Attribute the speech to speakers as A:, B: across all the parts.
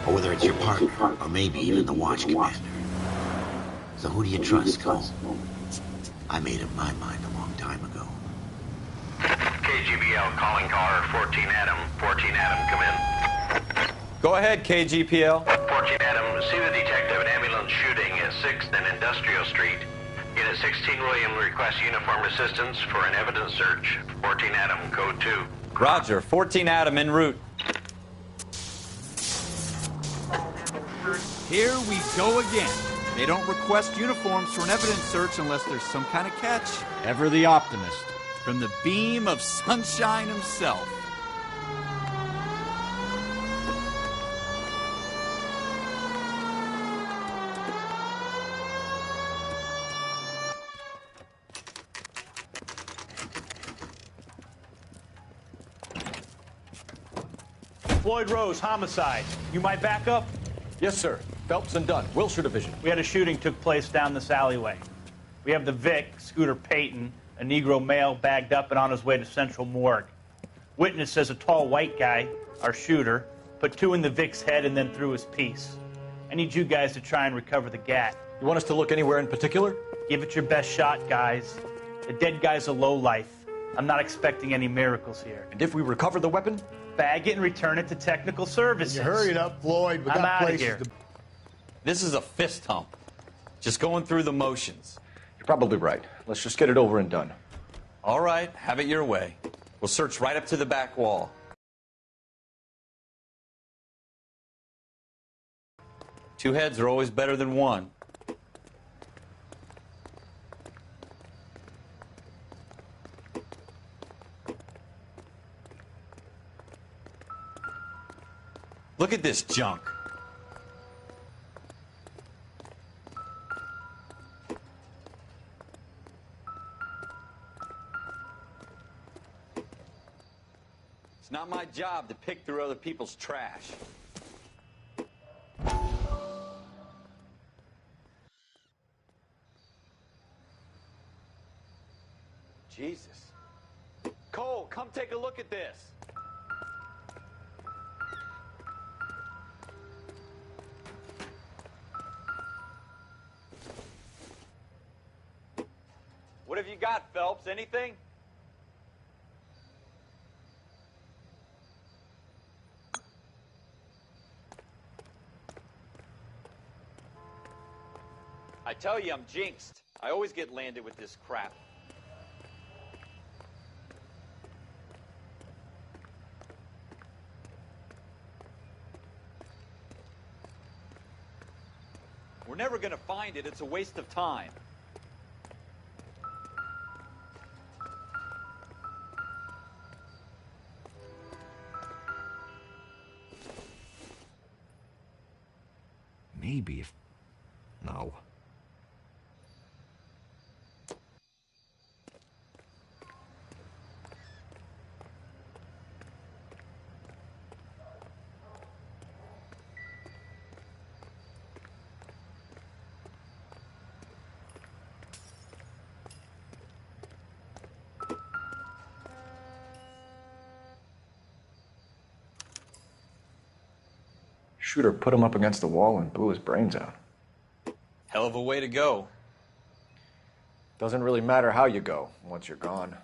A: Or whether it's your partner, or maybe even the watch commander. So who do you trust, Cole? I made up my mind a long time ago.
B: KGBL calling caller 14 Adam. 14 Adam, come in.
C: Go ahead, KGPL.
B: 14 Adam, see the detective, an ambulance shooting at 6th and Industrial Street. Unit 16 William requests uniformed assistance for an evidence search. 14 Adam, code 2.
C: Roger, 14 Adam en route.
D: Here we go again. They don't request uniforms for an evidence search unless there's some kind of catch. Ever the optimist. From the beam of sunshine himself.
E: Floyd Rose, homicide. You my backup?
F: Yes, sir. Phelps and Dunn, Wilshire Division.
E: We had a shooting took place down this alleyway. We have the Vic, Scooter Payton, a Negro male bagged up and on his way to Central Morgue. Witness says a tall white guy, our shooter, put 2 in the Vic's head and then threw his piece. I need you guys to try and recover the gat.
F: You want us to look anywhere in particular?
E: Give it your best shot, guys. The dead guy's a lowlife. I'm not expecting any miracles here.
F: And if we recover the weapon?
E: Bag it and return it to technical services.
G: You hurry it up, Floyd. We
E: I'm
G: got
E: outta
G: places
E: here.
G: to...
C: This is a fist hump. Just going through the motions.
F: You're probably right. Let's just get it over and done.
C: All right, have it your way. We'll search right up to the back wall. Two heads are always better than one. Look at this junk. It's not my job to pick through other people's trash. Jesus. Cole, come take a look at this. What have you got, Phelps? Anything? I tell you, I'm jinxed. I always get landed with this crap. We're never going to find it. It's a waste of time.
G: Maybe if... No.
F: Shooter put him up against the wall and blew his brains out.
C: Hell of a way to go.
F: Doesn't really matter how you go once you're gone.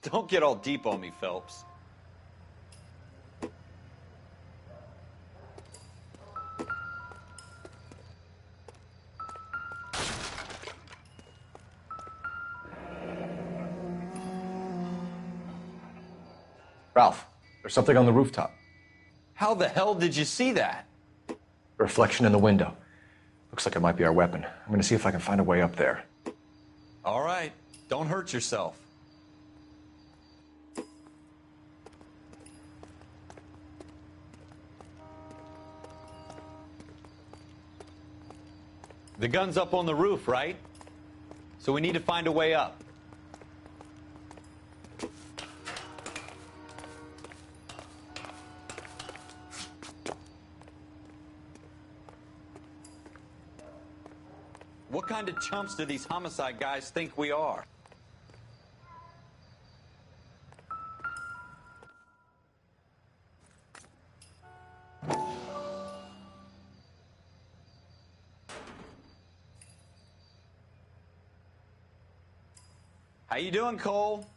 C: Don't get all deep on me, Phelps.
F: Ralph, there's something on the rooftop.
C: How the hell did you see that?
F: Reflection in the window. Looks like it might be our weapon. I'm gonna see if I can find a way up there.
C: All right, don't hurt yourself. The gun's up on the roof, right? So we need to find a way up. What kind of chumps do these homicide guys think we are?
D: How you doing, Cole?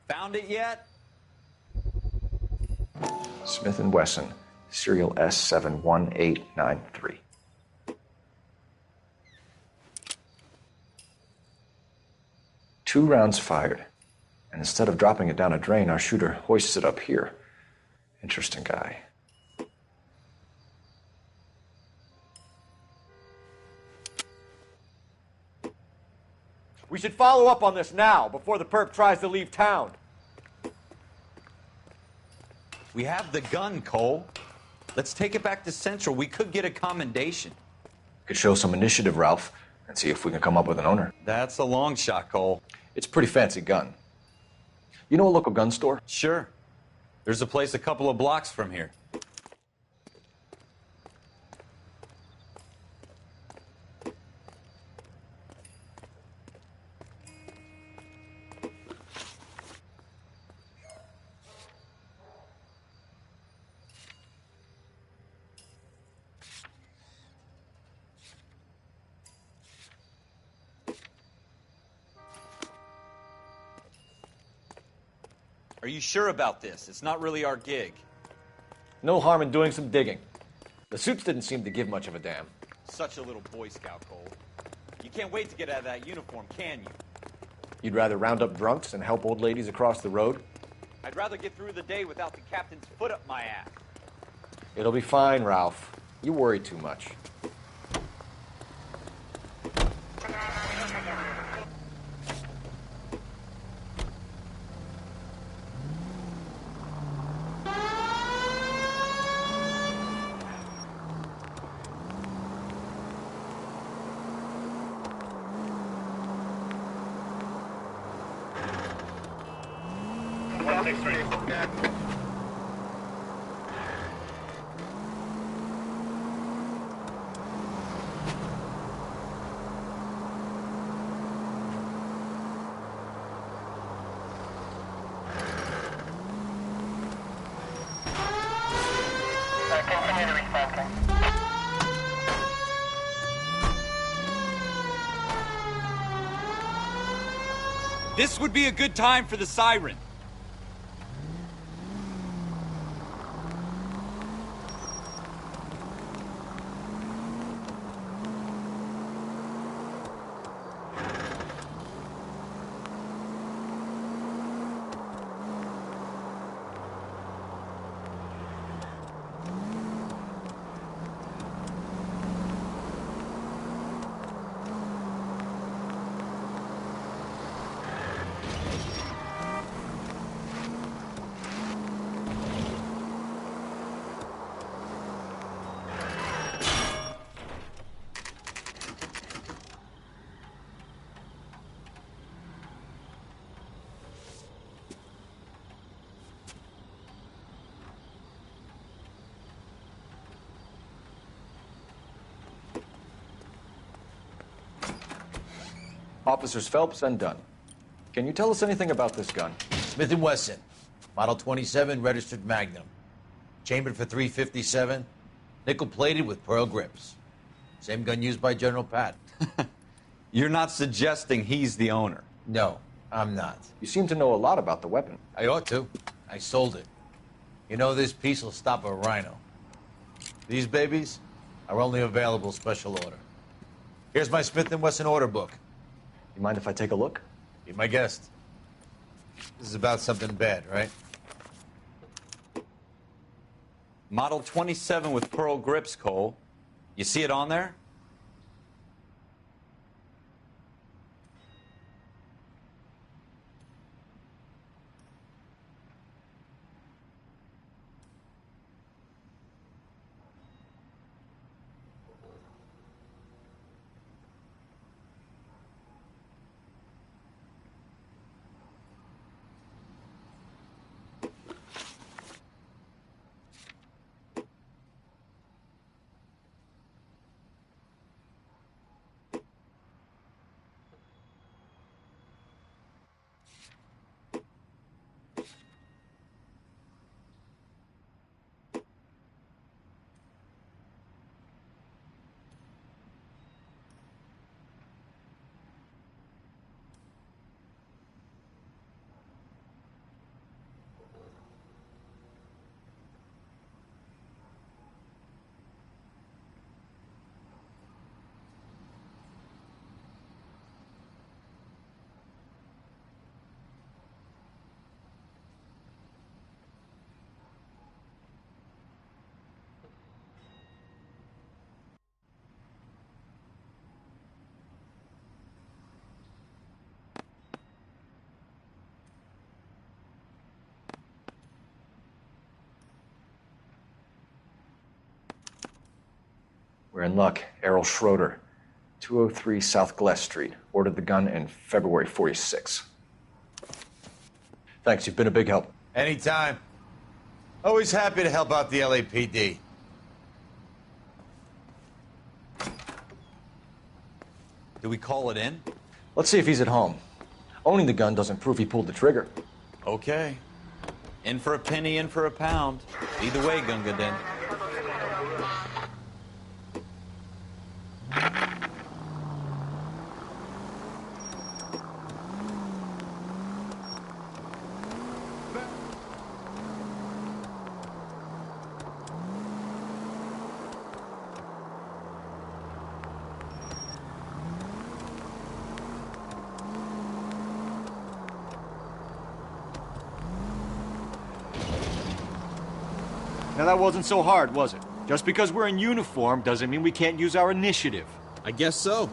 D: Found it yet?
F: Smith & Wesson, serial S71893. Two rounds fired, and instead of dropping it down a drain, our shooter hoists it up here. Interesting guy.
G: We should follow up on this now, before the perp tries to leave town.
D: We have the gun, Cole. Let's take it back to Central. We could get a commendation.
F: Could show some initiative, Ralph, and see if we can come up with an owner.
D: That's a long shot, Cole.
F: It's a pretty fancy gun. You know a local gun store?
D: Sure. There's a place a couple of blocks from here. Are you sure about this? It's not really our gig.
F: No harm in doing some digging. The suits didn't seem to give much of a damn.
D: Such a little Boy Scout, Cole. You can't wait to get out of that uniform, can you?
F: You'd rather round up drunks and help old ladies across the road?
D: I'd rather get through the day without the captain's foot up my ass.
F: It'll be fine, Ralph. You worry too much.
H: Continue to respond.
D: This would be a good time for the siren.
F: Officers Phelps and Dunn. Can you tell us anything about this gun?
I: Smith & Wesson, Model 27, registered Magnum. Chambered for .357, nickel-plated with pearl grips. Same gun used by General Patton.
D: You're not suggesting he's the owner?
I: No, I'm not.
F: You seem to know a lot about the weapon.
I: I ought to. I sold it. You know, this piece will stop a rhino. These babies are only available special order. Here's my Smith & Wesson order book.
F: You mind if I take a look?
I: Be my guest. This is about something bad, right?
D: Model 27 with pearl grips, Cole. You see it on there?
F: We're in luck. Errol Schroeder, 203 South Glass Street. Ordered the gun in February 46. Thanks, you've been a big help.
I: Anytime. Always happy to help out the LAPD.
D: Do we call it in?
F: Let's see if he's at home. Owning the gun doesn't prove he pulled the trigger.
D: Okay. In for a penny, in for a pound. Either way, Gunga Din.
G: Now that wasn't so hard, was it? Just because we're in uniform doesn't mean we can't use our initiative.
D: I guess so.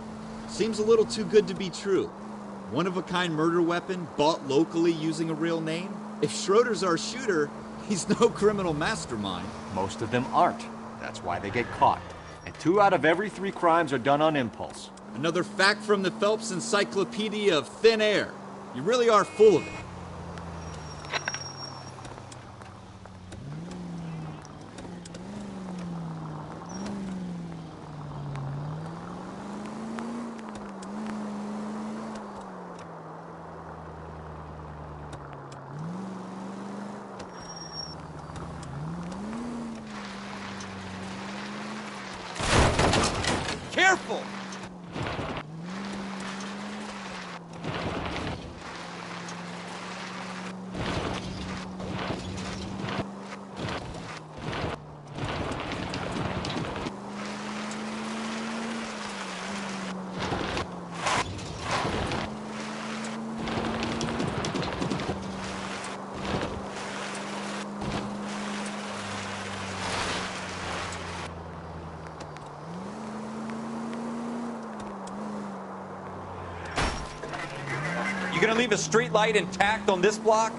D: Seems a little too good to be true. One-of-a-kind murder weapon bought locally using a real name? If Schroeder's our shooter, he's no criminal mastermind.
G: Most of them aren't. That's why they get caught. And 2 out of every 3 crimes are done on impulse.
D: Another fact from the Phelps Encyclopedia of Thin Air. You really are full of it.
G: Careful!
C: You gonna leave a street light intact on this block?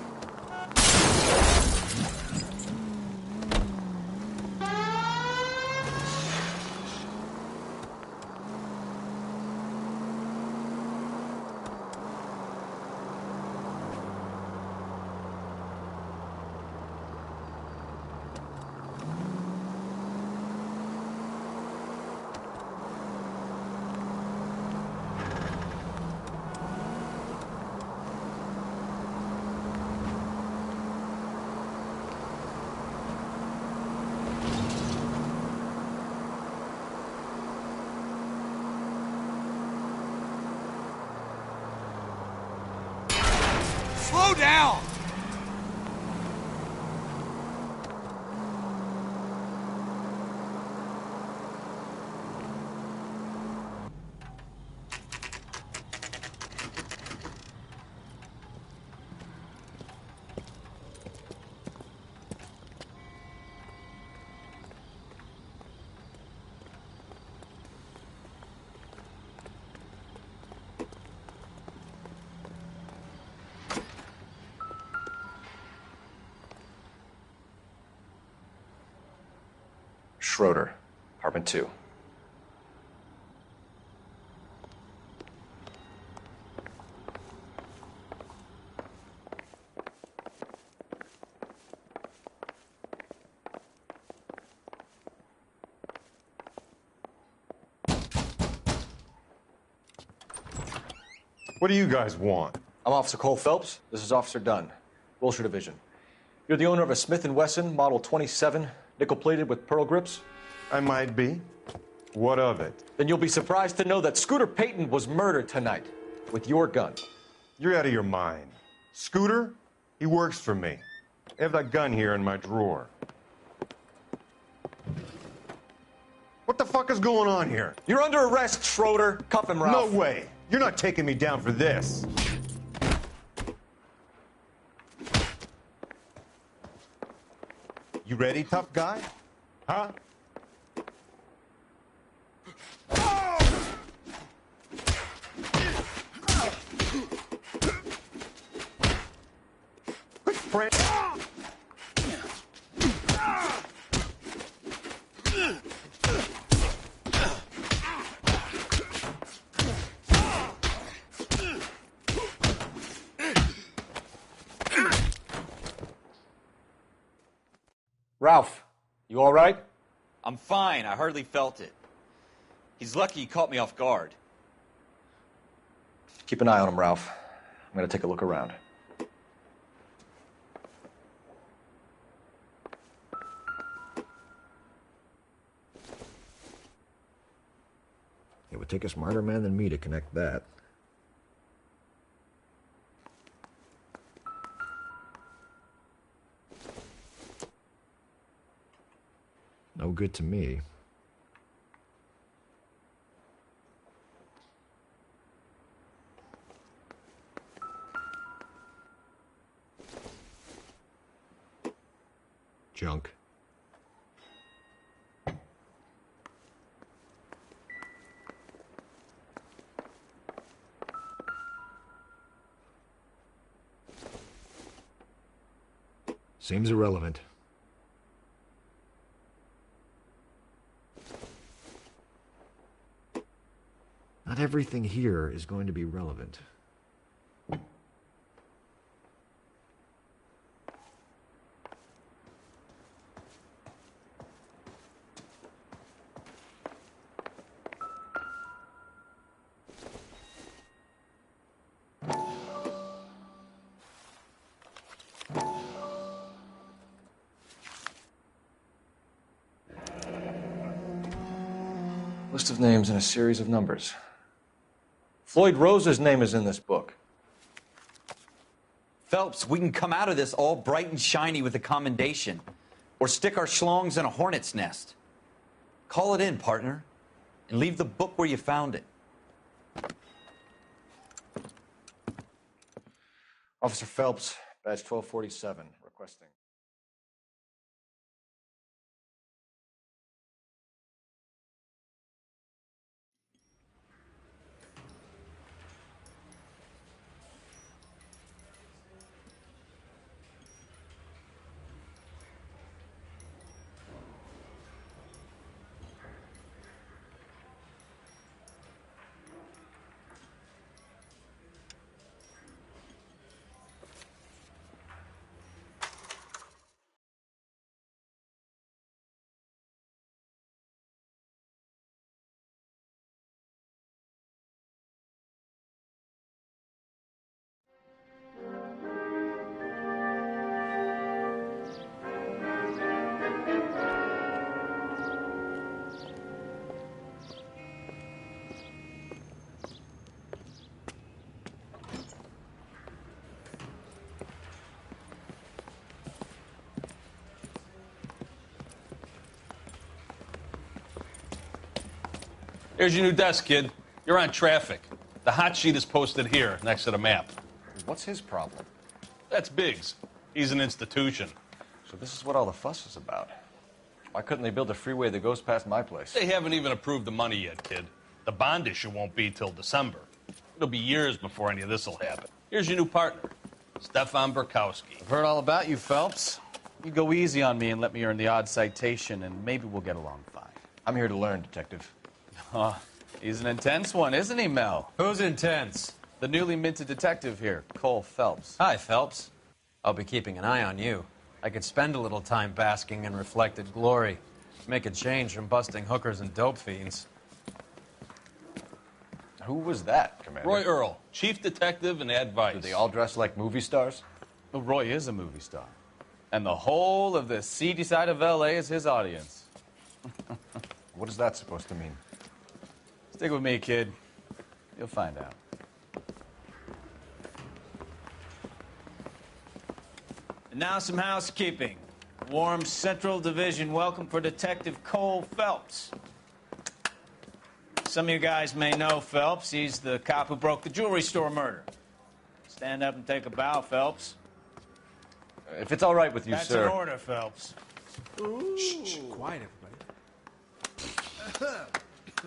G: Slow down!
F: Schroeder, apartment 2.
J: What do you guys want?
F: I'm Officer Cole Phelps. This is Officer Dunn, Wilshire Division. You're the owner of a Smith & Wesson Model 27, nickel-plated with pearl grips?
J: I might be. What of it?
F: Then you'll be surprised to know that Scooter Payton was murdered tonight with your gun.
J: You're out of your mind. Scooter? He works for me. I have that gun here in my drawer. What the fuck is going on here?
F: You're under arrest, Schroeder. Cuff him, Ralph.
J: No way. You're not taking me down for this. You ready, tough guy? Huh? Quit praying.
G: Ralph, you all right?
K: I'm fine. I hardly felt it. He's lucky he caught me off guard.
F: Keep an eye on him, Ralph. I'm going to take a look around. It would take a smarter man than me to connect that. No good to me. Junk. Seems irrelevant. Not everything here is going to be relevant. List of names and a series of numbers. Floyd Rose's name is in this book.
K: Phelps, we can come out of this all bright and shiny with a commendation. Or stick our schlongs in a hornet's nest. Call it in, partner. And leave the book where you found it.
F: Officer Phelps, badge 1247, requesting.
L: Here's your new desk, kid. You're on traffic. The hot sheet is posted here, next to the map.
F: What's his problem?
L: That's Biggs. He's an institution.
F: So this is what all the fuss is about. Why couldn't they build a freeway that goes past my place?
L: They haven't even approved the money yet, kid. The bond issue won't be till December. It'll be years before any of this will happen. Here's your new partner, Stefan Burkowski.
M: I've heard all about you, Phelps. You go easy on me and let me earn the odd citation, and maybe we'll get along fine.
F: I'm here to learn, Detective.
M: Oh, he's an intense one, isn't he, Mel?
N: Who's intense?
M: The newly minted detective here, Cole Phelps.
N: Hi, Phelps. I'll be keeping an eye on you. I could spend a little time basking in reflected glory. Make a change from busting hookers and dope fiends.
F: Who was that, Commander?
L: Roy Earl, chief detective and advice.
F: Do they all dress like movie stars?
M: Well, Roy is a movie star. And the whole of the seedy side of L.A. is his audience.
F: What is that supposed to mean?
M: Stick with me, kid. You'll find out. And now some housekeeping. Warm Central Division welcome for Detective Cole Phelps. Some of you guys may know Phelps. He's the cop who broke the jewelry store murder. Stand up and take a bow, Phelps.
F: If it's all right with you,
M: That's
F: sir.
M: That's an order, Phelps.
O: Shh, quiet, everybody.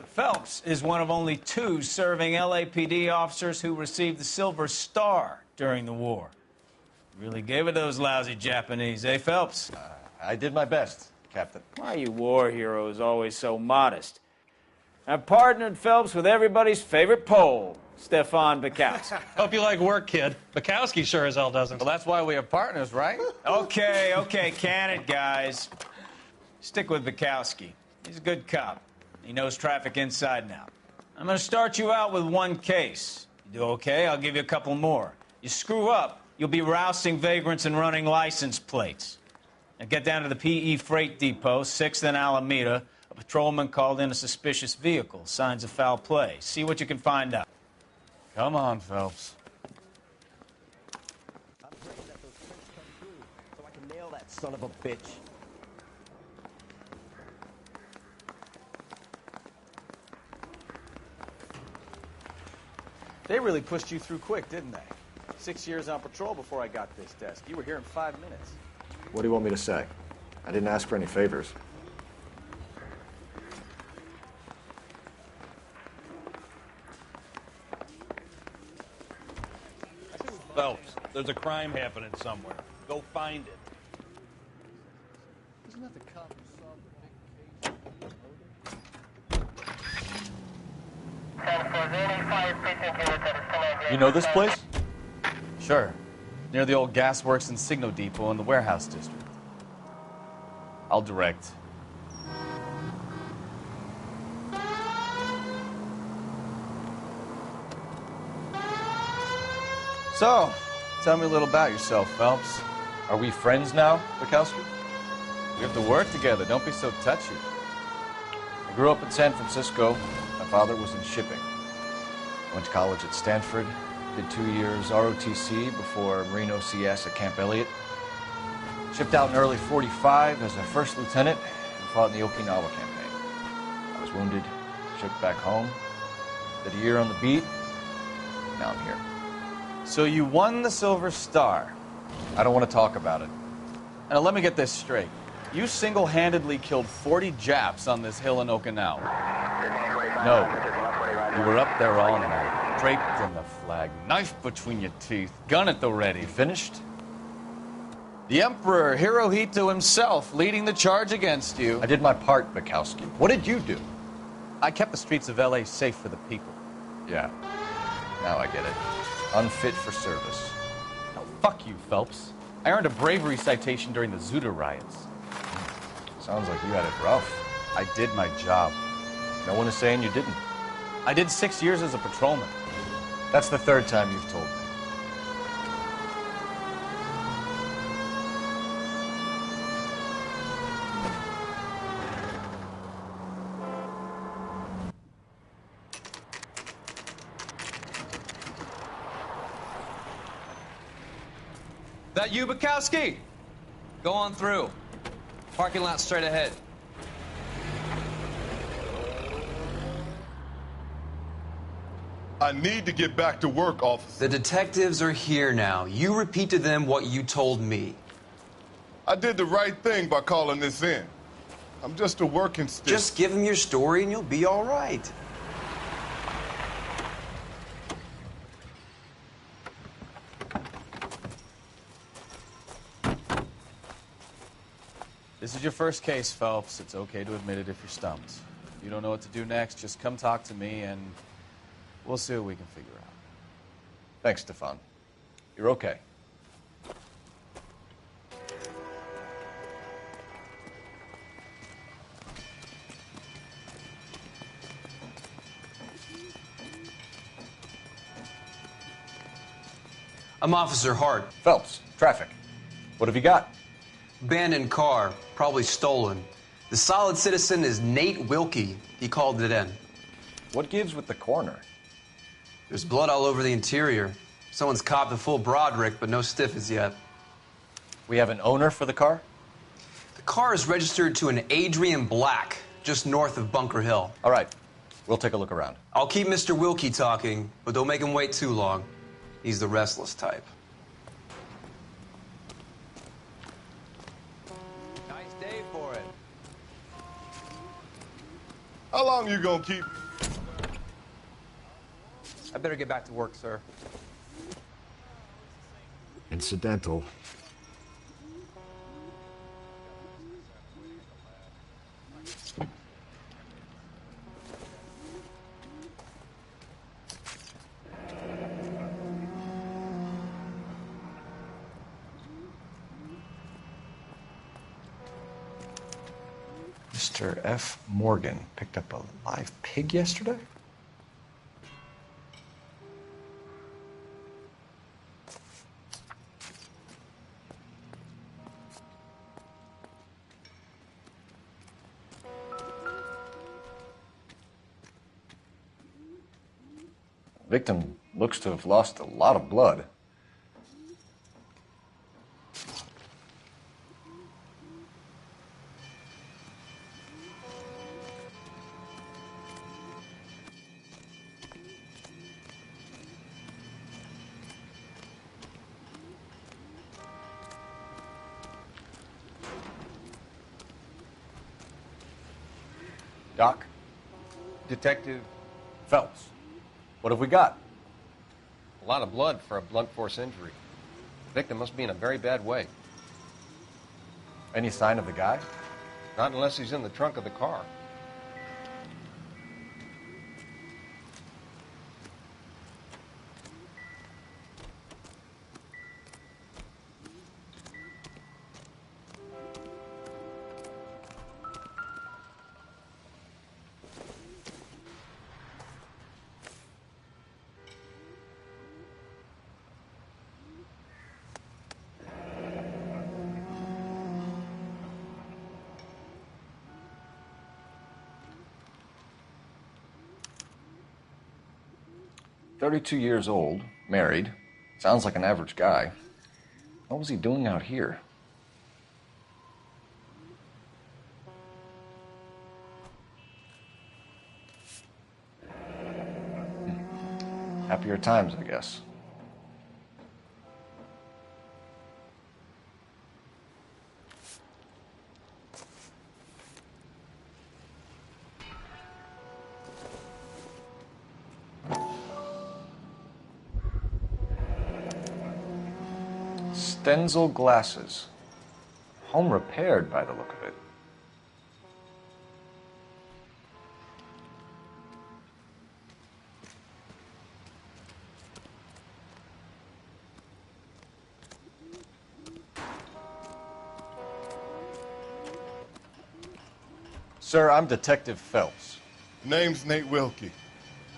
M: Phelps is one of only 2 serving LAPD officers who received the Silver Star during the war. Really gave it those lousy Japanese, eh, Phelps?
F: I did my best, Captain.
M: Why are you war heroes always so modest? I've partnered Phelps with everybody's favorite Pole, Stefan Burkowski.
L: Hope you like work, kid. Bukowski sure as hell doesn't.
M: Well, that's why we have partners, right? Okay, can it, guys. Stick with Bukowski. He's a good cop. He knows traffic inside and out. I'm going to start you out with one case. You do okay, I'll give you a couple more. You screw up, you'll be rousting vagrants and running license plates. Now get down to the PE Freight Depot, 6th and Alameda. A patrolman called in a suspicious vehicle. Signs of foul play. See what you can find out.
N: Come on, Phelps.
P: I'm praying that those prints come through so I can nail that son of a bitch.
C: They really pushed you through quick, didn't they? 6 years on patrol before I got this desk. You were here in 5 minutes.
F: What do you want me to say? I didn't ask for any favors.
L: Phelps, there's a crime happening somewhere. Go find it.
O: Isn't that the cop who solved the big case?
N: You know this place? Sure. Near the old gasworks and Signo Depot in the warehouse district. I'll direct. So, tell me a little about yourself, Phelps.
F: Are we friends now, Bukowski?
N: We have to work together. Don't be so touchy.
F: I grew up in San Francisco. My father was in shipping. Went to college at Stanford. Did 2 years ROTC before Marine OCS at Camp Elliott. Shipped out in early '45 as a first lieutenant and fought in the Okinawa campaign. I was wounded, shipped back home. Did a year on the beat. Now I'm here.
N: So you won the Silver Star.
F: I don't want to talk about it.
N: Now let me get this straight. You single-handedly killed 40 Japs on this hill in Okinawa.
F: No.
N: You were up there all night, draped in the flag, knife between your teeth, gun at the ready.
F: You finished?
N: The Emperor Hirohito himself leading the charge against you.
F: I did my part, Bukowski. What did you do?
N: I kept the streets of L.A. safe for the people.
F: Yeah. Now I get it. Unfit for service.
N: Now, fuck you, Phelps. I earned a bravery citation during the Zuda riots.
F: Sounds like you had it rough.
N: I did my job.
F: No one is saying you didn't.
N: I did 6 years as a patrolman.
F: That's the third time you've told me.
N: That you, Bukowski? Go on through. Parking lot straight ahead.
J: I need to get back to work, officer.
Q: The detectives are here now. You repeat to them what you told me.
J: I did the right thing by calling this in. I'm just a working stick.
Q: Just give them your story and you'll be all right.
N: This is your first case, Phelps. It's okay to admit it if you're stumped. If you don't know what to do next, just come talk to me and we'll see what we can figure out.
F: Thanks, Stefan. You're okay.
Q: I'm Officer Hart.
F: Phelps, traffic. What have you got?
Q: Abandoned car, probably stolen. The solid citizen is Nate Wilkie. He called it in.
F: What gives with the coroner?
Q: There's blood all over the interior. Someone's copped a full Broderick, but no stiff as yet.
F: We have an owner for the car?
Q: The car is registered to an Adrian Black, just north of Bunker Hill.
F: All right. We'll take a look around.
Q: I'll keep Mr. Wilkie talking, but don't make him wait too long. He's the restless type.
N: Nice day for it.
J: How long you gonna keep?
N: I better get back to work, sir.
F: Incidental. Mr. F. Morgan picked up a live pig yesterday? The victim looks to have lost a lot of blood. Doc?
R: Detective
F: Phelps, what have we got?
R: a lot of blood for a blunt force injury. The victim must be in a very bad way.
F: Any sign of the guy?
R: Not unless he's in the trunk of the car.
F: "32 years old, married. Sounds like an average guy. What was he doing out here?" Happier times, I guess. Stenzel glasses. Home repaired by the look of it. Sir, I'm Detective Phelps.
S: Name's Nate Wilkie.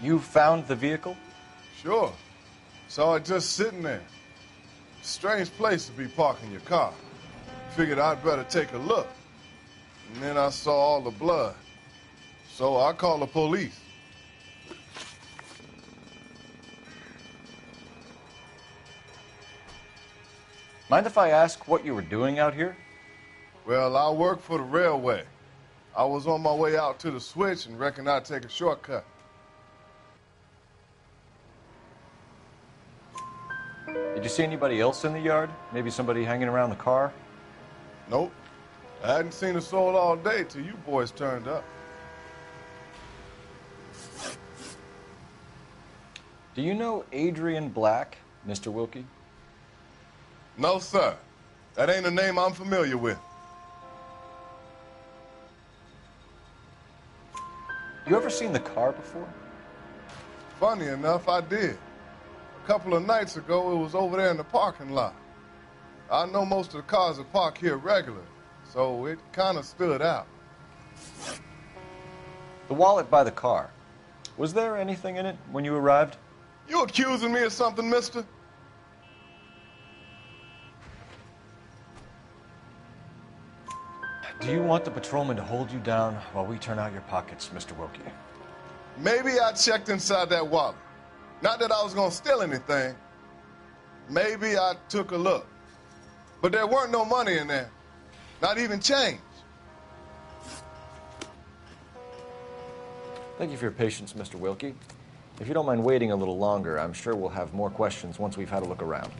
F: You found the vehicle?
S: Sure. Saw it just sitting there. Strange place to be parking your car. Figured I'd better take a look. And then I saw all the blood. So I called the police.
F: Mind if I ask what you were doing out here?
S: Well, I work for the railway. I was on my way out to the switch and reckoned I'd take a shortcut.
F: Did you see anybody else in the yard? Maybe somebody hanging around the car?
S: Nope. I hadn't seen a soul all day till you boys turned up.
F: Do you know Adrian Black, Mr. Wilkie?
S: No, sir. That ain't a name I'm familiar with.
F: You ever seen the car before?
S: Funny enough, I did. A couple of nights ago, it was over there in the parking lot. I know most of the cars are parked here regularly, so it kind of stood out.
F: The wallet by the car. Was there anything in it when you arrived?
S: You accusing me of something, mister?
F: Do you want the patrolman to hold you down while we turn out your pockets, Mr. Wilkie?
S: Maybe I checked inside that wallet. Not that I was going to steal anything. Maybe I took a look. But there weren't no money in there. Not even change.
F: Thank you for your patience, Mr. Wilkie. If you don't mind waiting a little longer, I'm sure we'll have more questions once we've had a look around.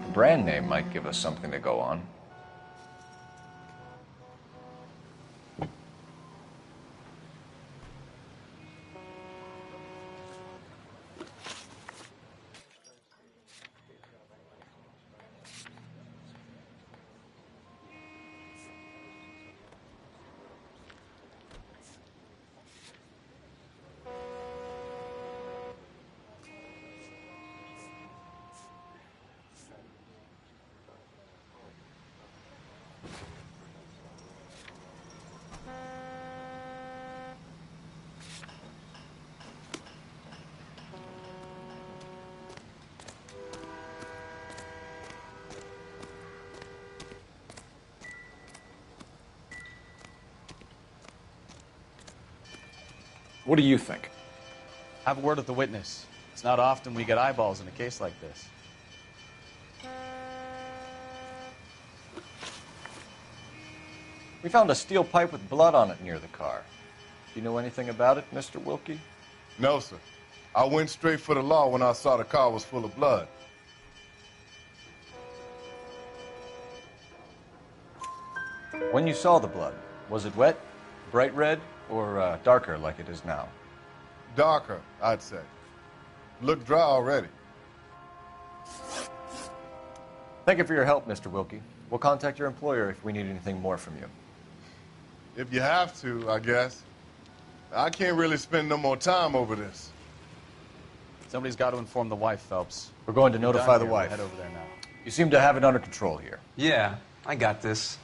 F: brand name might give us something to go on. What do you think?
C: Have a word with the witness. It's not often we get eyeballs in a case like this.
F: We found a steel pipe with blood on it near the car. Do you know anything about it, Mr. Wilkie?
S: No, sir. I went straight for the law when I saw the car was full of blood.
F: When you saw the blood, was it wet, bright red, or darker like it is now?
S: Darker, I'd say. Looked dry already.
F: Thank you for your help, Mr. Wilkie. We'll contact your employer if we need anything more from you.
S: If you have to, I guess. I can't really spend no more time over this.
C: Somebody's got to inform the wife, Phelps.
F: We're going to notify the
C: We'll
F: wife.
C: head over there now.
F: You seem to have it under control here.
Q: Yeah, I got this.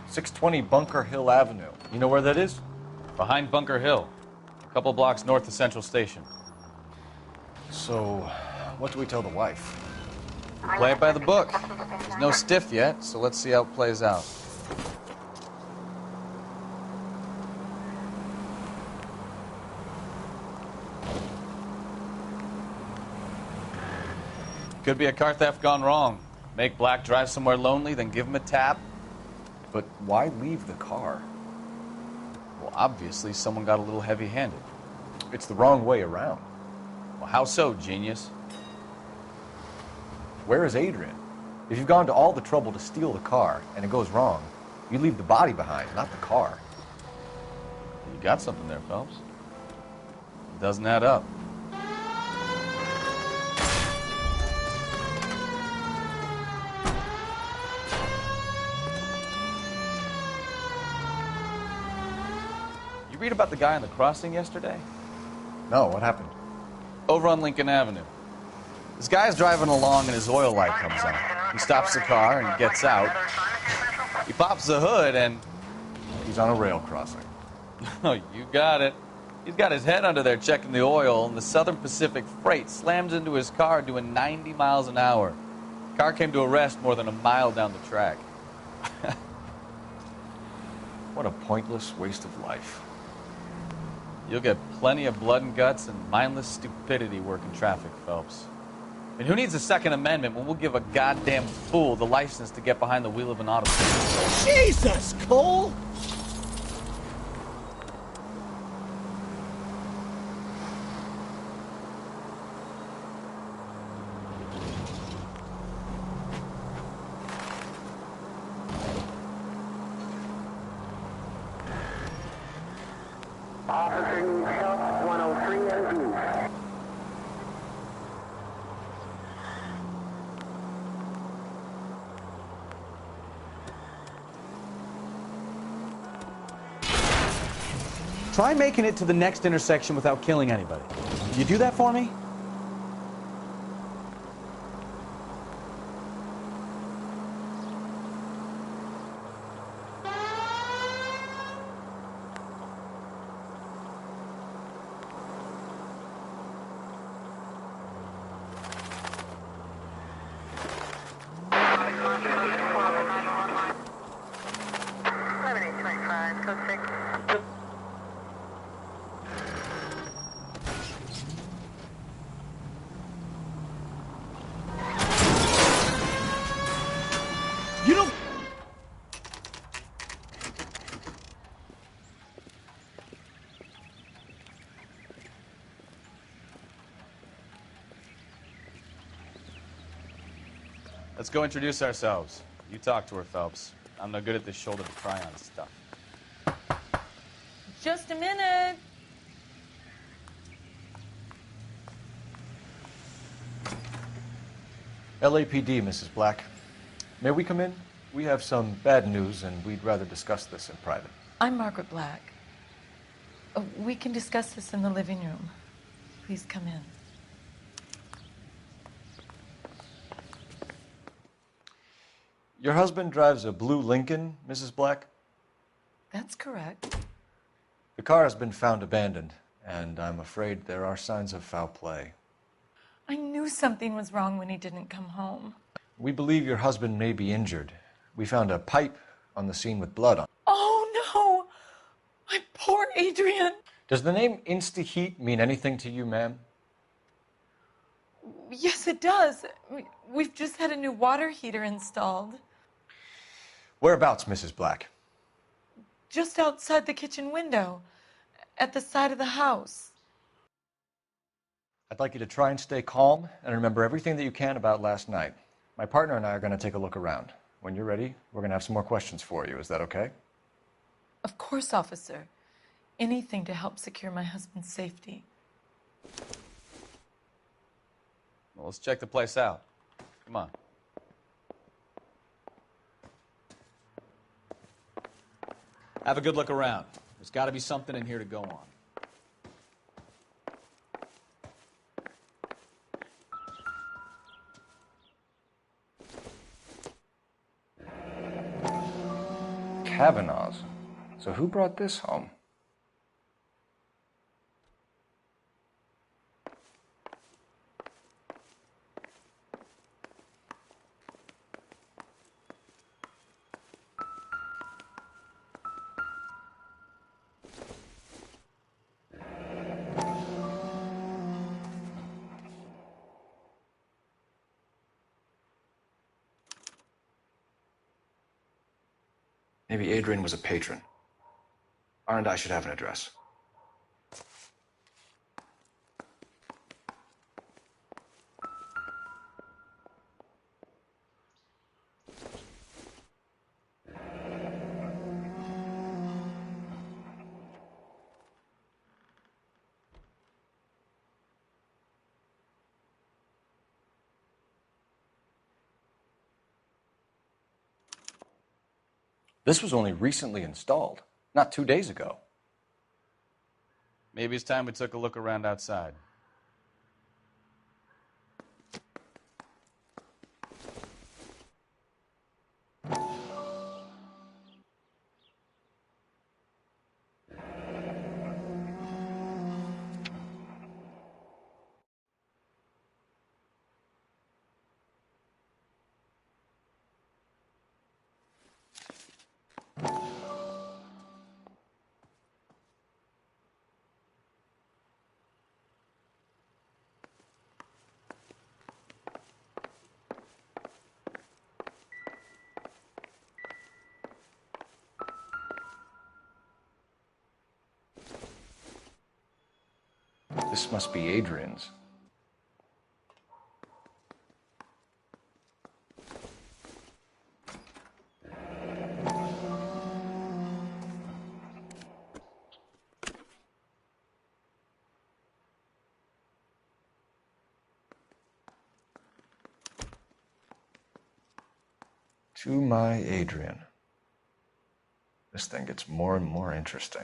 F: .620 Bunker Hill Avenue. You know where that is?
C: Behind Bunker Hill. A couple blocks north of Central Station.
F: So, what do we tell the wife?
C: Play it by the book. There's no stiff yet, so let's see how it plays out. Could be a car theft gone wrong. Make Black drive somewhere lonely, then give him a tap.
F: But why leave the car?
C: Well, obviously, someone got a little heavy-handed.
F: It's the wrong way around.
C: Well, how so, genius?
F: Where is Adrian? If you've gone to all the trouble to steal the car and it goes wrong, you leave the body behind, not the car.
C: You got something there, Phelps. It doesn't add up. You read about the guy on the crossing yesterday?
F: No, what happened?
C: Over on Lincoln Avenue. This guy's driving along and his oil light comes on. He stops the car and gets out. He pops the hood and...
F: He's on a rail crossing.
C: Oh, you got it. He's got his head under there checking the oil, and the Southern Pacific Freight slams into his car doing 90 miles an hour. Car came to a rest more than a mile down the track.
F: What a pointless waste of life.
C: You'll get plenty of blood and guts and mindless stupidity working traffic, Phelps. And who needs a Second Amendment when we'll give a goddamn fool the license to get behind the wheel of an automobile?
P: Jesus, Cole!
H: Officer needs help, 103 and view.
C: Try making it to the next intersection without killing anybody. Can you do that for me?
H: Lemonade 25, code 6.
C: Let's go introduce ourselves. You talk to her, Phelps. I'm no good at this shoulder to cry on stuff.
T: Just a minute.
F: LAPD, Mrs. Black. May we come in? We have some bad news, and we'd rather discuss this in private.
T: I'm Margaret Black. We can discuss this in the living room. Please come in.
F: Your husband drives a blue Lincoln, Mrs. Black?
T: That's correct.
F: The car has been found abandoned, and I'm afraid there are signs of foul play.
T: I knew something was wrong when he didn't come home.
F: We believe your husband may be injured. We found a pipe on the scene with blood on it.
T: Oh, no! My poor Adrian!
F: Does the name Insta-Heat mean anything to you, ma'am?
T: Yes, it does. We've just had a new water heater installed.
F: Whereabouts, Mrs. Black?
T: Just outside the kitchen window, at the side of the house.
F: I'd like you to try and stay calm and remember everything that you can about last night. My partner and I are going to take a look around. When you're ready, we're going to have some more questions for you. Is that okay?
T: Of course, officer. Anything to help secure my husband's safety.
C: Well, let's check the place out. Come on. Have a good look around. There's got to be something in here to go on.
F: Kavanaugh's. So who brought this home? Maybe Adrian was a patron. R&I should have an address. This was only recently installed, not 2 days ago.
C: Maybe it's time we took a look around outside.
F: This must be Adrian's. To my Adrian. This thing gets more and more interesting.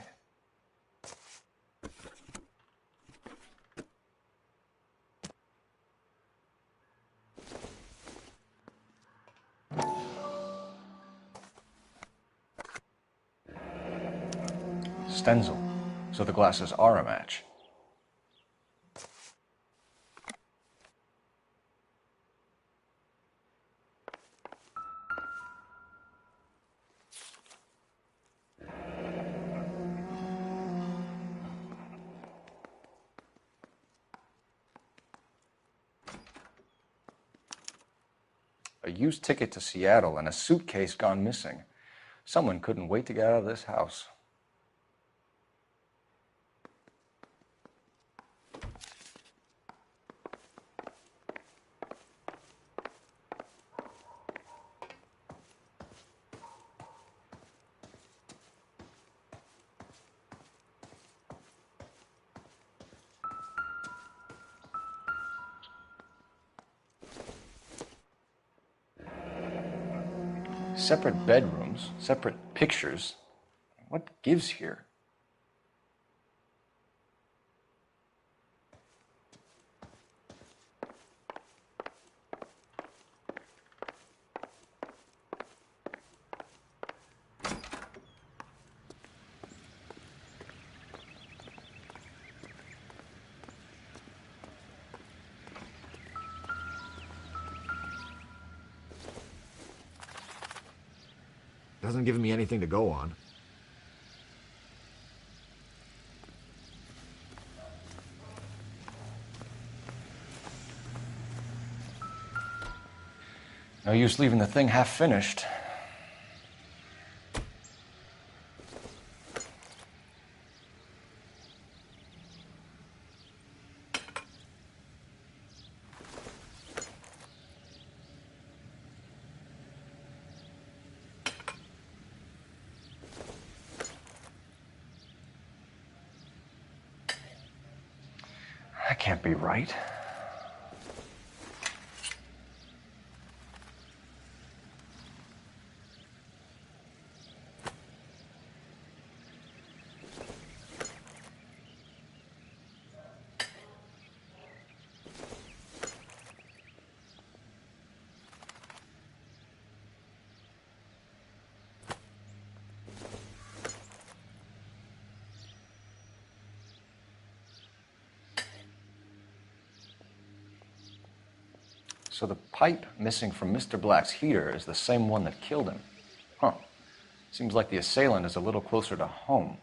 F: Stencil, so the glasses are a match. A used ticket to Seattle and a suitcase gone missing. Someone couldn't wait to get out of this house. Separate bedrooms, separate pictures. What gives here?
D: Doesn't give me anything to go on.
F: No use leaving the thing half finished. That can't be right. So the pipe missing from Mr. Black's heater is the same one that killed him. Huh. Seems like the assailant is a little closer to home.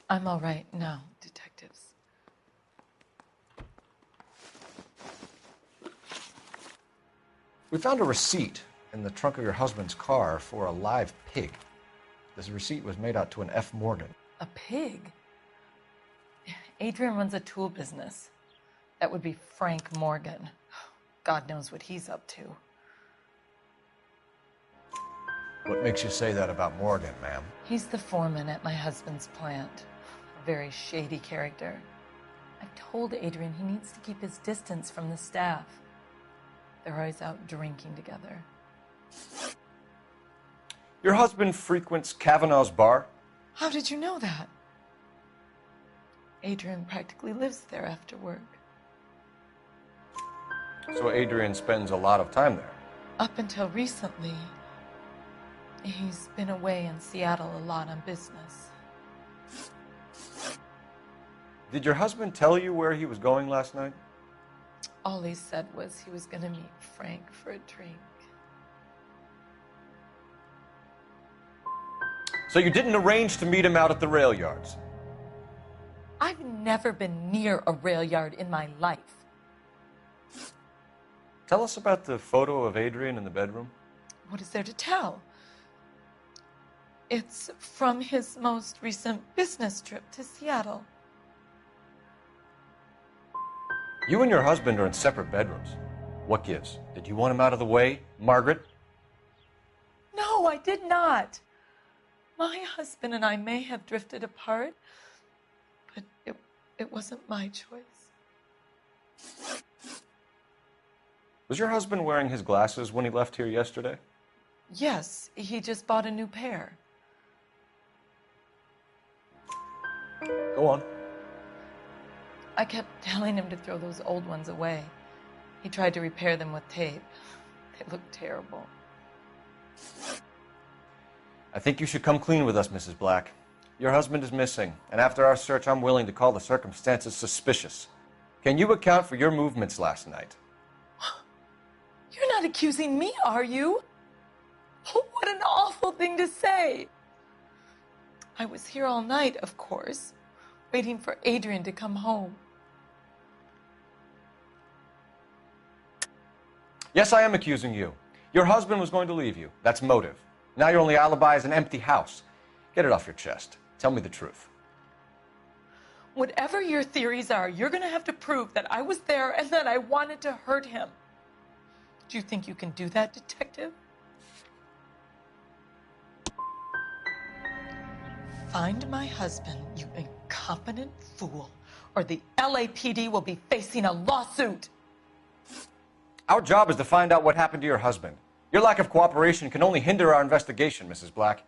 T: I'm all right now, detectives.
F: We found a receipt in the trunk of your husband's car for a live pig. This receipt was made out to an F. Morgan.
T: A pig? Adrian runs a tool business. That would be Frank Morgan. God knows what he's up to.
F: What makes you say that about Morgan, ma'am?
T: He's the foreman at my husband's plant. A very shady character. I've told Adrian he needs to keep his distance from the staff. They're always out drinking together.
F: Your husband frequents Kavanaugh's bar?
T: How did you know that? Adrian practically lives there after work.
F: So Adrian spends a lot of time there?
T: Up until recently, he's been away in Seattle a lot on business.
F: Did your husband tell you where he was going last night?
T: All he said was he was going to meet Frank for a drink.
F: So you didn't arrange to meet him out at the rail yards?
T: I've never been near a rail yard in my life.
F: Tell us about the photo of Adrian in the bedroom.
T: What is there to tell? It's from his most recent business trip to Seattle.
F: You and your husband are in separate bedrooms. What gives? Did you want him out of the way, Margaret?
T: No! No, I did not. My husband and I may have drifted apart, but it wasn't my choice.
J: Was your husband wearing his glasses when he left here yesterday?
T: Yes, he just bought a new pair.
J: Go on.
T: I kept telling him to throw those old ones away. He tried to repair them with tape. They looked terrible.
J: I think you should come clean with us, Mrs. Black. Your husband is missing, and after our search, I'm willing to call the circumstances suspicious. Can you account for your movements last night?
T: You're not accusing me, are you? Oh, what an awful thing to say. I was here all night, of course, waiting for Adrian to come home.
J: Yes, I am accusing you. Your husband was going to leave you. That's motive. Now your only alibi is an empty house. Get it off your chest. Tell me the truth.
T: Whatever your theories are, you're going to have to prove that I was there and that I wanted to hurt him. Do you think you can do that, detective? Find my husband, you incompetent fool, or the LAPD will be facing a lawsuit.
J: Our job is to find out what happened to your husband. Your lack of cooperation can only hinder our investigation, Mrs. Black.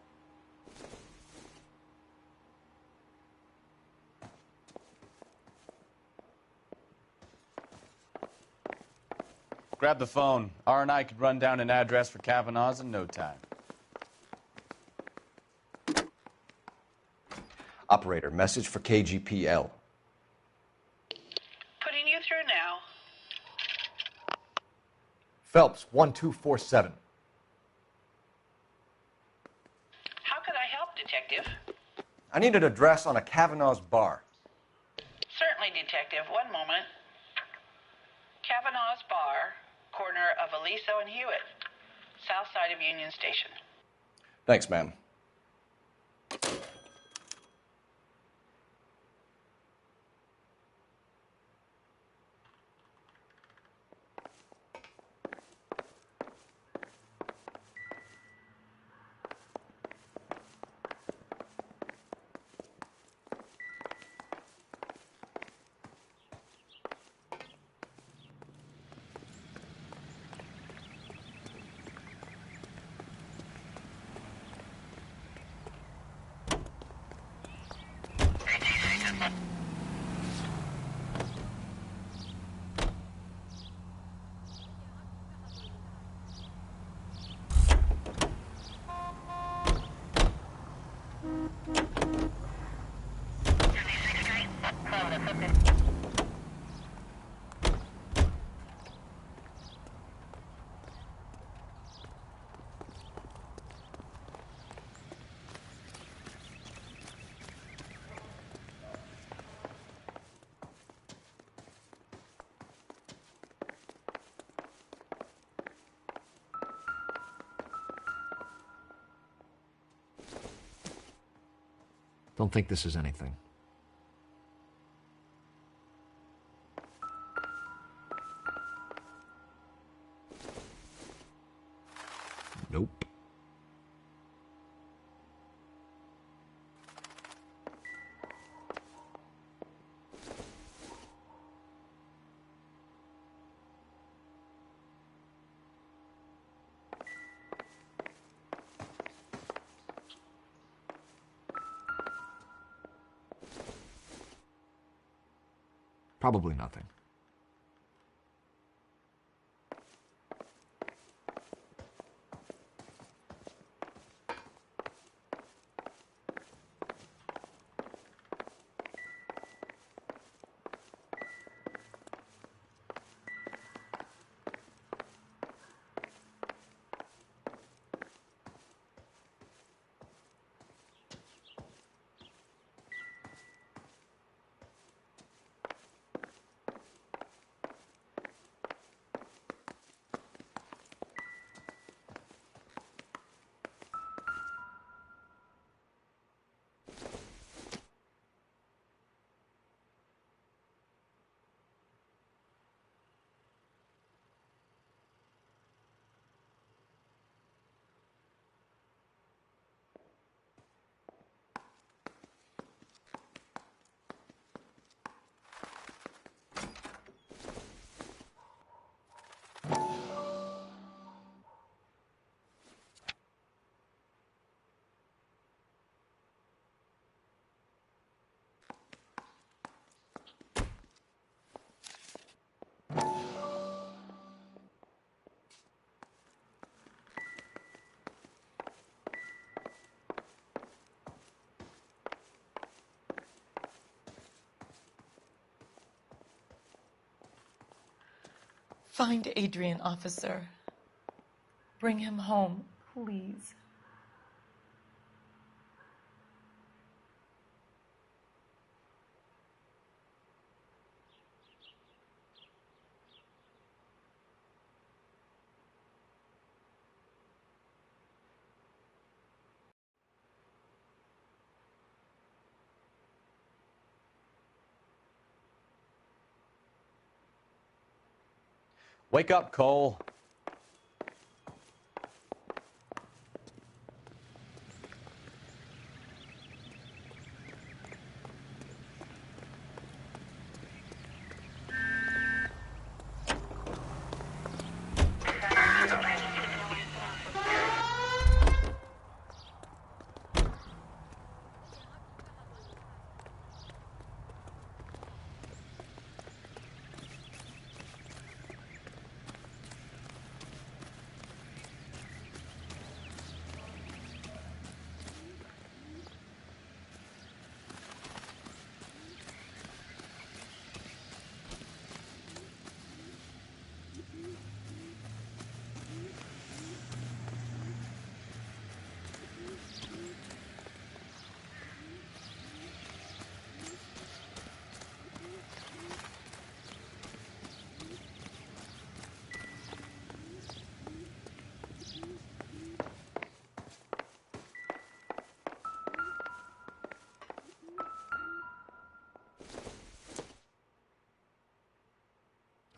C: Grab the phone. R&I could run down an address for Kavanaugh's in no time.
J: Operator, message for KGPL.
U: Putting you through now.
G: Phelps, 1247.
U: How could I help, Detective?
J: I need an address on a Kavanaugh's bar.
U: Certainly, Detective. One moment. Kavanaugh's Bar, corner of Aliso and Hewitt, south side of Union Station.
J: Thanks, ma'am.
F: Don't think this is anything. Nope. Probably nothing.
T: Find Adrian, officer. Bring him home, please.
C: Wake up, Cole.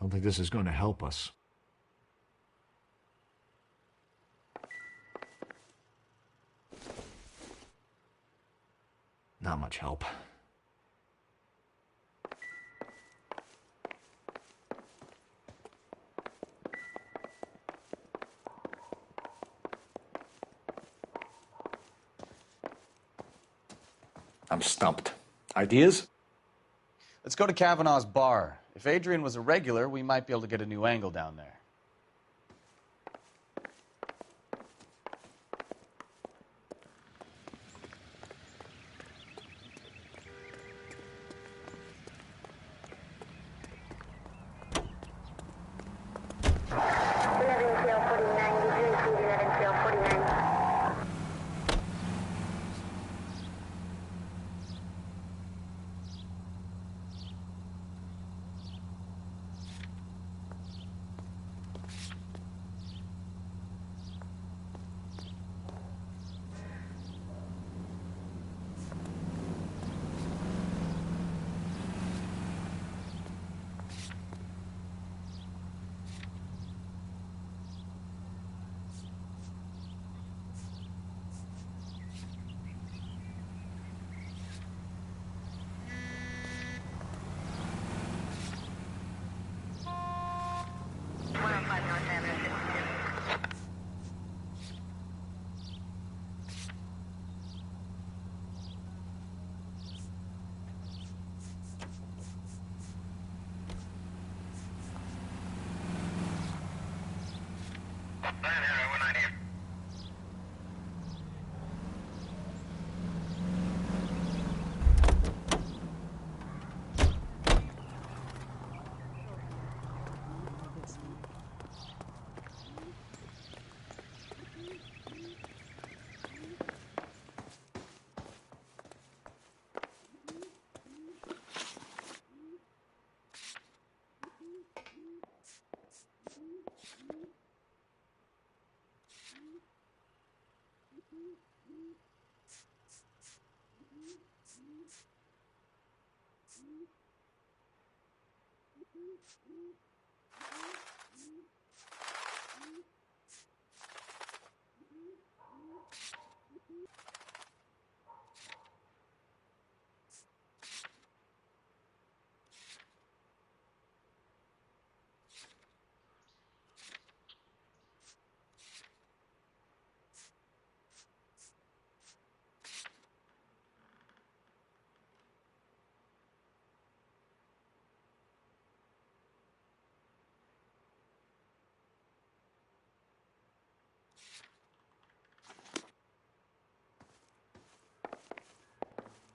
F: I don't think this is going to help us. Not much help. I'm stumped. Ideas?
C: Let's go to Kavanaugh's bar. If Adrian was a regular, we might be able to get a new angle down there.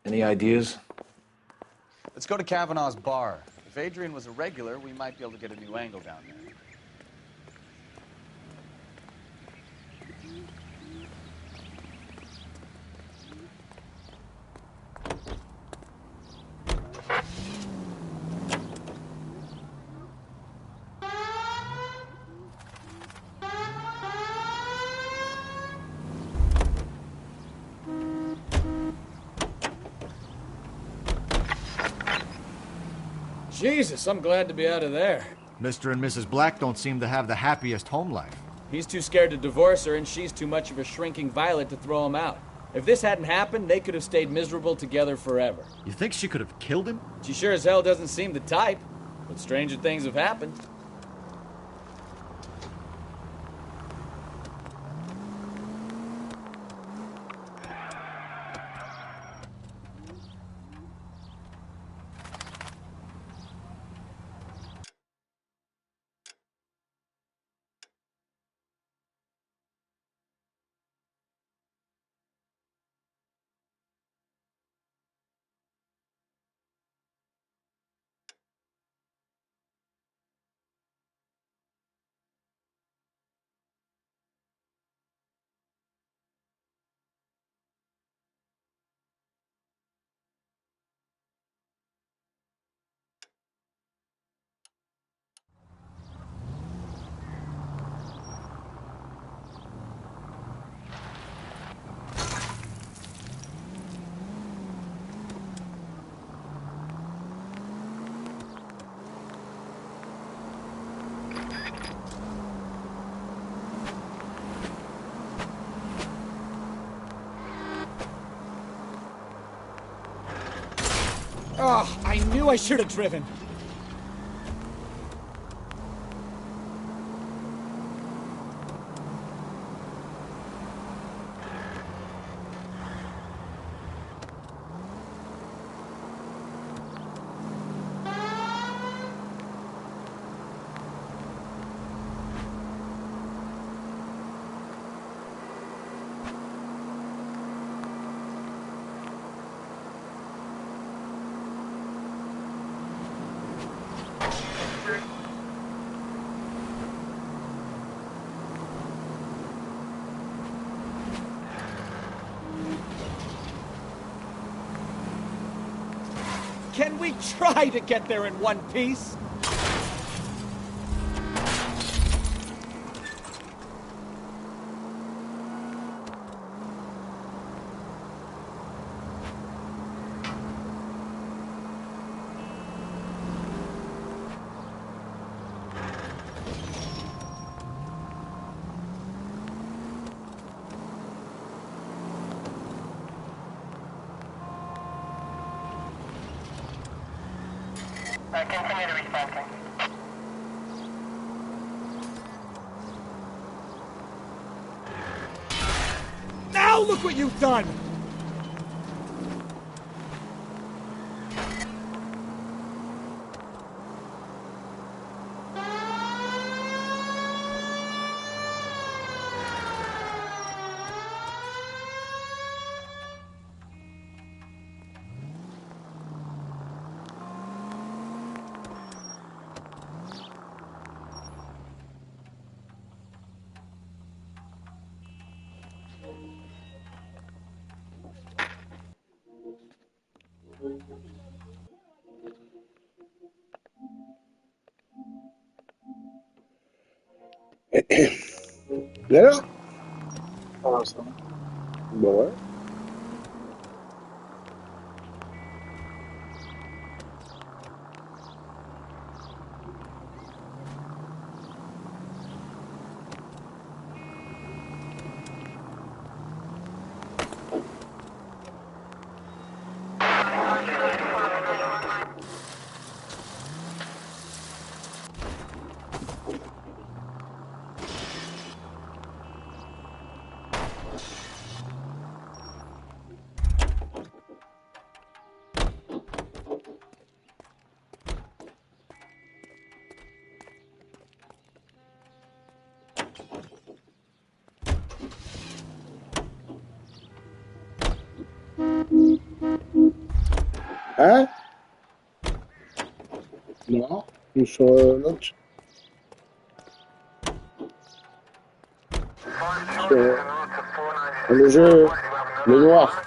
F: Any ideas?
C: Let's go to Kavanaugh's bar. If Adrian was a regular, we might be able to get a new angle down there. Jesus, I'm glad to be out of there.
F: Mr. and Mrs. Black don't seem to have the happiest home life.
C: He's too scared to divorce her, and she's too much of a shrinking violet to throw him out. If this hadn't happened, they could have stayed miserable together forever.
F: You think she could have killed him?
C: She sure as hell doesn't seem the type, but stranger things have happened. Oh, I knew I should have driven. Can we try to get there in one piece?
H: Continue to respond.
C: Now look what you've done!
A: Là, là. Pour l'instant. Bon, ouais. Hein? Non, nous sur l'autre. Sur le jeu, le noir.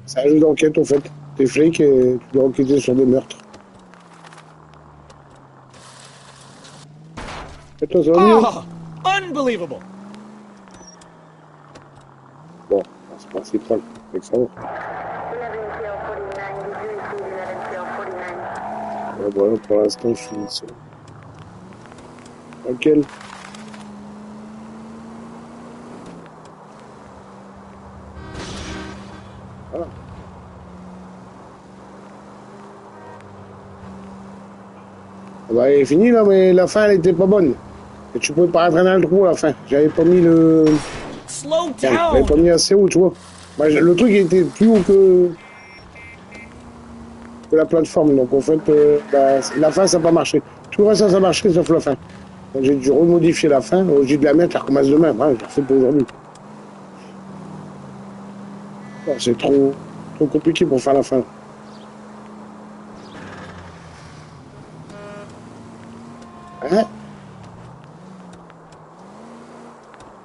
A: C'est un jeu d'enquête en fait. T'es flic et tu dois enquêter sur des meurtres. Attends, ça va mieux?
C: Oh, unbelievable!
A: Bon, c'est principal. Avec ça va. Et voilà, pour l'instant, je finis ça. Lequel? Voilà. Bah, il est fini là, mais la fin elle était pas bonne. Et tu peux pas rentrer dans le trou à la fin. J'avais pas mis le. J'avais pas mis assez haut, tu vois. Bah, le truc il était plus haut que la plateforme. Donc en fait, bah, la fin ça n'a pas marché. Tout le reste ça a marché sauf la fin. Donc j'ai dû remodifier la fin. Au lieu de la mettre, je recommence demain. Voilà, je la refais pour aujourd'hui. Bon, c'est trop compliqué pour faire la fin. Hein?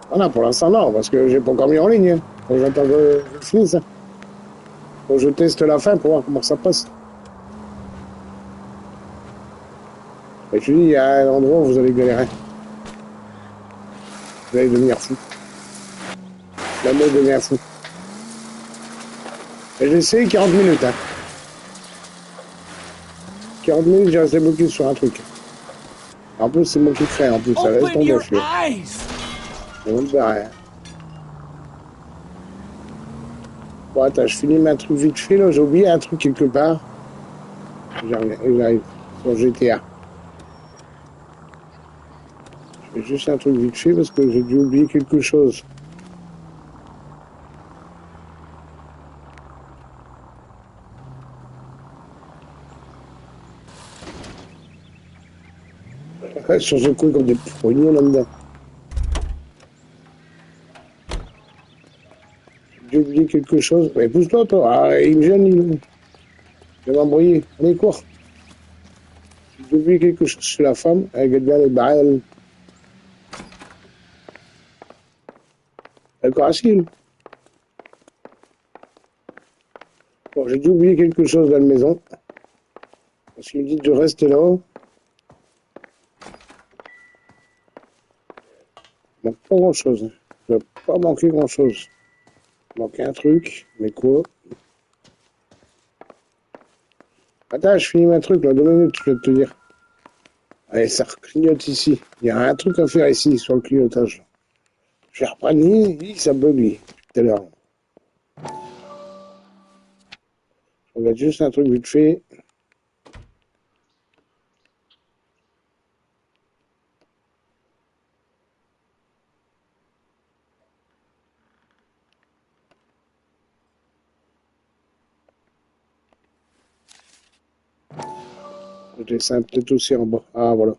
A: Voilà, pour l'instant non, parce que j'ai pas encore mis en ligne. Hein. Faut que j'attends que je finisse. Hein. Faut que je teste la fin pour voir comment ça passe. Et je te dis, il y a un endroit où vous allez galérer. Vous allez devenir fou. La mode devient fou. Et j'ai essayé 40 minutes. Hein. 40 minutes, j'ai resté bloqué sur un truc. En plus, c'est moi qui crée. En plus, ça laisse tomber. Je suis même barré. Hein. Bon, attends, je finis ma truc vite fait. Là, j'ai oublié un truc quelque part. J'arrive. Sur GTA. Je fais juste un truc vite fait parce que j'ai dû oublier quelque chose. Sur ce coup, comme des poignons là-dedans. J'ai oublié quelque chose. Mais pousse-toi, toi. Ah, il me gêne, il va m'embrouiller. Allez, cours. J'ai oublié quelque chose sur la femme. Elle regarde bien les barils. Elle est encore assise. Bon, j'ai dû oublier quelque chose dans la maison. Parce qu'il me dit de rester là-haut. Il manque pas grand-chose. Il ne va pas manquer grand-chose. Il manque un truc. Mais quoi? Attends, je finis ma truc, là. 2 minutes, je vais te dire. Allez, ça clignote ici. Il y a un truc à faire ici, sur le clignotage. Je vais reprendre, ça bug, lui, tout à l'heure. Je regarde juste un truc vite fait. Je descends peut-être aussi en bas. Ah, voilà.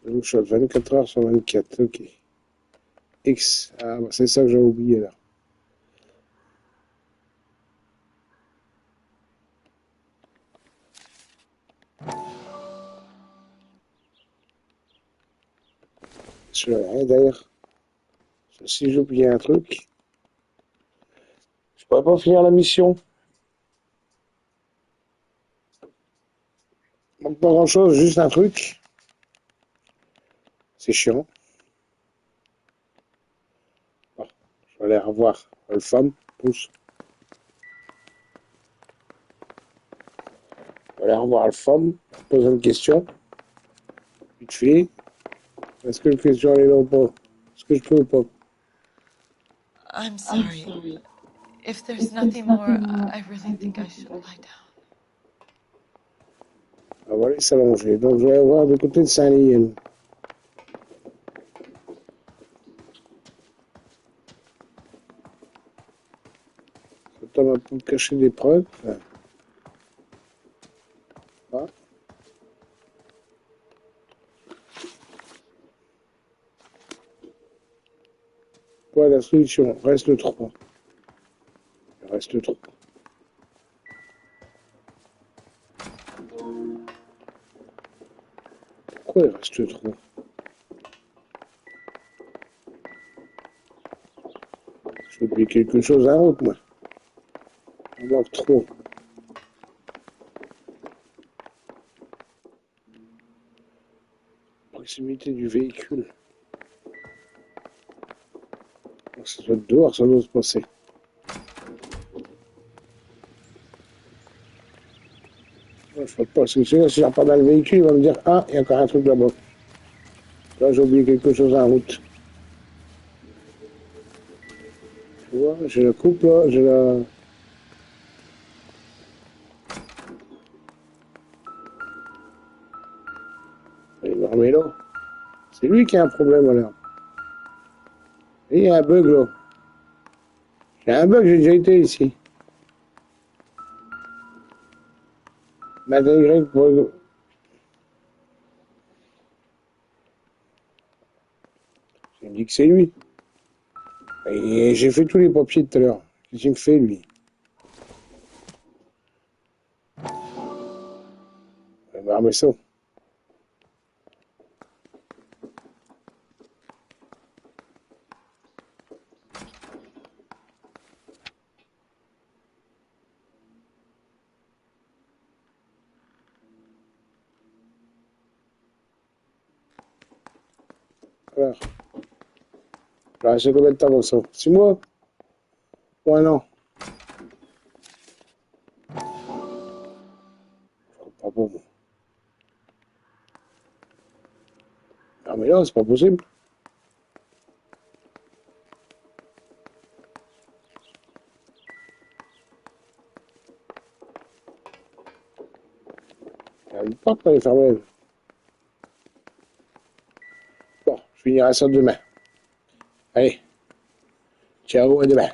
A: Donc, je suis à 24 heures sur 24. Ok. X. Ah, bah, c'est ça que j'avais oublié, là. Je n'ai rien derrière. Si j'ai oublié un truc, je pourrais pas finir la mission. Il manque pas grand-chose, juste un truc. C'est chiant. Bon, je vais aller revoir le femme. Pousse. Je vais aller revoir le femme. Poser une question. Vite fait. Est-ce que la question est là ou pas? Est-ce que je peux ou pas?
T: I'm sorry. If there's nothing more, I really think I should lie down.
A: On va aller s'allonger. Donc, je vais voir du côté de Saint-Lien. Ça va pour cacher des preuves. Ah. Quoi, la solution? Reste le 3. Il reste le 3. Pourquoi il reste le 3? J'ai oublié quelque chose à la route, moi. Il manque trop. Proximité du véhicule. Ça doit être dehors, ça doit se passer. Ouais. Je sais pas, parce que si je repars dans le véhicule, il va me dire, ah, il y a encore un truc là-bas. Là, j'ai oublié quelque chose en route. Tu vois, je la coupe là, je la... Il me remet là. C'est lui qui a un problème, alors. Et il y a un bug là. J'ai un bug, j'ai déjà été ici. Maintenant, Y pour... Il me dit que c'est lui. Et j'ai fait tous les papiers tout à l'heure. Qu'est-ce qu'il me fait, lui? Il m'a remis ça. Alors, je vais rester combien de temps comme ça? 6 mois? Ou un an? Pas pour moi. Ah, mais là, c'est pas possible. Il y a une porte pour les fermer. Bon, je finirai ça demain. Allez, ciao, à demain.